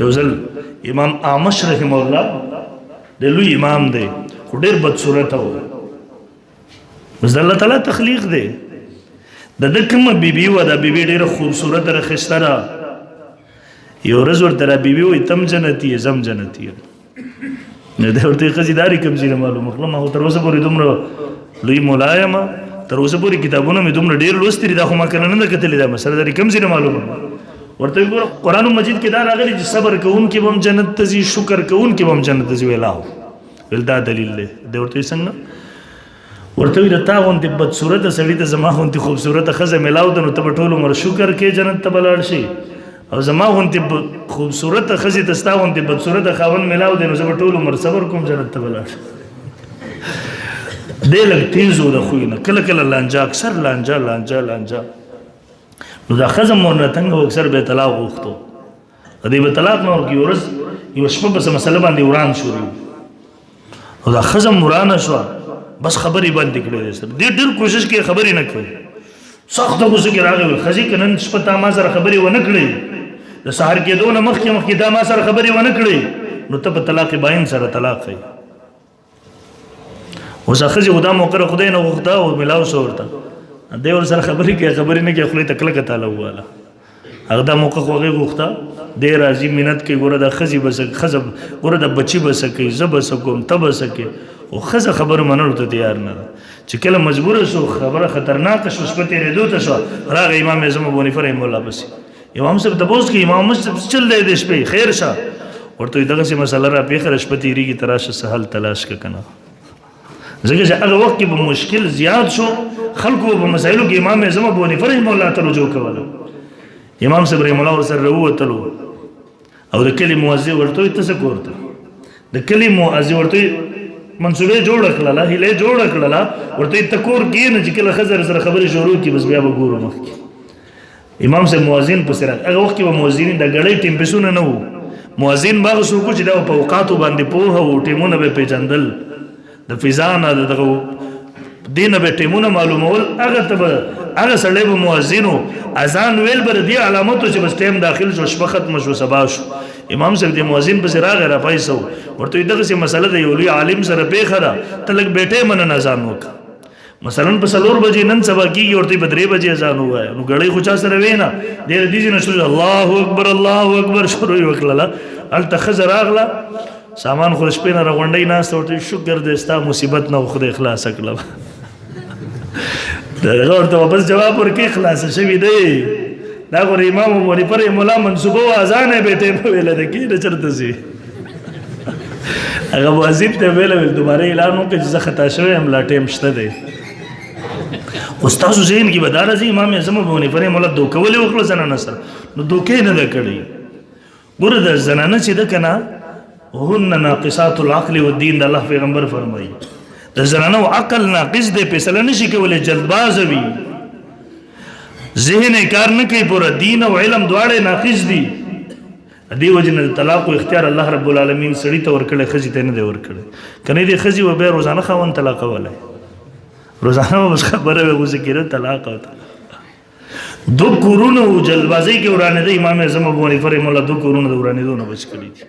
یو ځل امام اعمش رحم الله د لوی امام دی خو ډېر بد صورته و بس د الله تعالی تخلیق دی د ده کومه بیبي وه دا بیبي ډېره خوبصورته راخیسته ده یو ورځ ورته را بیبي وایي تم جنتي یې زم جنتي یم نو دی ورته ښځې دا رې کوم ځای نه معلومه کړه ما خو تر اوسه پورې دومره لوی ملا یم تر اوسه پورې کتابونه مې دومره ډېر لوستي دي دا خو ما کله نه ده کتلې دا مسله دا رې کوم ځای نه معلومه ورته وایي ګوره قرآن مجید کې دا راغلي چې صبر کوونکي به هم جنت ته ځي شکر کوونکي به هم جنت ته ځي ویلا ویل دا دلیل دی دی ورته وایي څنګه ورته وایي د تا غوندې بدصورته سړي ته زما غوندې خوبصورته ښځه میلاو ده نو ته به ټول عمر شکر کې جنت ته به لاړ شي او زما غوندې خوبصورته ښځې ته ستا غوندې بدصورته خاوند میلاو دی نو زه به ټول عمر صبر کوم جنت ته به لاړ شم دی لږ تیز و د خوی نه کله کله لانجه اکثر لانجه نو دا ښځه مورنه تنګه و اکثر به طلاق غوښتو دی به طلاق نه ورکړي ورځ یوه شپه پسې مسله باندې وران شروع او دا ښځه ورانه شوه بس خبرې بندې کړې دی سر دې ډېر کوشش کې خبرې نه کوي سخته غوسه کې راغی ویل ښځې که نن شپه تا ما سره خبرې ونه کړې د سهار کېدو نه مخکې دا ما سره خبرې ونه کړې نو ته په طلاق باین سره طلاق کوي اوس ښځې خو دا موقع خدای نه غوښته او میلاو شو ورته دی ورسره خبرې کوي خبرې نه کوي خولې ته کلکه تاله وواله هغه دا موقع خو هغې غوښته دی راځي منت کوي ګوره دا ښځې به ښځه ګوره دا بچي به څه کوي زه به څه کوم ته به څه کوې خو ښځه خبرو منلو ته تیار نه ده چې کله مجبوره شو خبره خطرناکه شو شپه تېرېدو ته شوه راغی امام اعظم ابو حنیفه رحمه الله پسې امام صاحب تپوس کوي امام صاحب څه چل دی د شپې خیر شه ورته وایي دغسې مسله را پېښه شپه تېرېږي ته راشه څه حل تلاش که که نه ځکه چې هغه وخت کې به مشکل زیات شو خلکو په مسایلو کې امام اعظم ابو حنیفه رحمه الله ته رجوع کوله امام صاحب رحمه الله ورسره راووتلو او د کلي موظف ورته وایي ته څه کور ته د کلي موظف ورته وایي منصوبې جوړه کړله هیلې جوړه کړله ورته وایي ته کور کښېنه چې کله ښځه سره خبرې شروع کړي بس بیا به ګورو مخکې امام صاحب مؤذن پسې راغی هغه وخت کې به مؤذنین د ګړۍ ټیمپسونه نه وو مؤذن به هغه څوک چې دا په اوقاتو باندې پوهه وو ټیمونه به یې پېژندل د فضا نه د دغه دې نه به ټیمونه معلومول هغه ته به هغه سړی به مؤذن و اذان ویل به د دې علامت و چې بس ټیم داخل شو شپه ختمه شو سبا شو امام صاحب د مؤذن پسې راغی راپایسه و ورته وایي دغسې مسله د یو لوی عالم سره پېښه ده ته لږ بیټۍ مننه اذان وکړه مثلا په 4 بجې نن سبا کېږي ورته په 3 بجې اذان ووایه نو ګړۍ خو چا سره وې نه دی د دې ځای نه شروع الله اکبر الله اکبر شروع یې وکړله هلته ښځه راغله سامان خو شپې نه راغونډۍ ناسته ورته شکر دی ستا مصیبت نه خدای خلاصه کړله هغه ورته واپس جواب ورکړي خلاصه شوي دی دا خو امام ابو حنیفه رحمه الله منصوبه و اذان یې بیټۍ په ویله ده کېنه چېرته ځي هغه مؤذن ته ویله ویل دوباره اعلان وکړه چې زه خطا شوی یم لا ټیم شته دی خو ستاسو ذهن کې به دا راځي امام اعظم ابو حنیفه رحمه الله دوکه ولې وکړه زنانه سره نو دوکې نه ده کړې ګوره د زنانه چې ده که نه هن ناقصات العقل والدین د الله پیغمبر فرمایي د زنانو عقل ناقص دی فیصله نشي کولی جلدبازه وي ذهن یې کار نه کوي پوره دین او علم دواړه ناقص دي دې وجې نه د طلاق اختیار الله رب العالمین سړي ته ورکړی ښځې ته نه دی ورکړی که نه دې ښځې به بیا روزانه خاوند طلاقولی روزانه به بس خبره به غوسه کېده طلاق او دو کورونه و جلدبازۍ کې ورانېده امام اعظم ابو حنیفه رحمه الله 2 کورونه د ورانېدو نه بچ کړي دي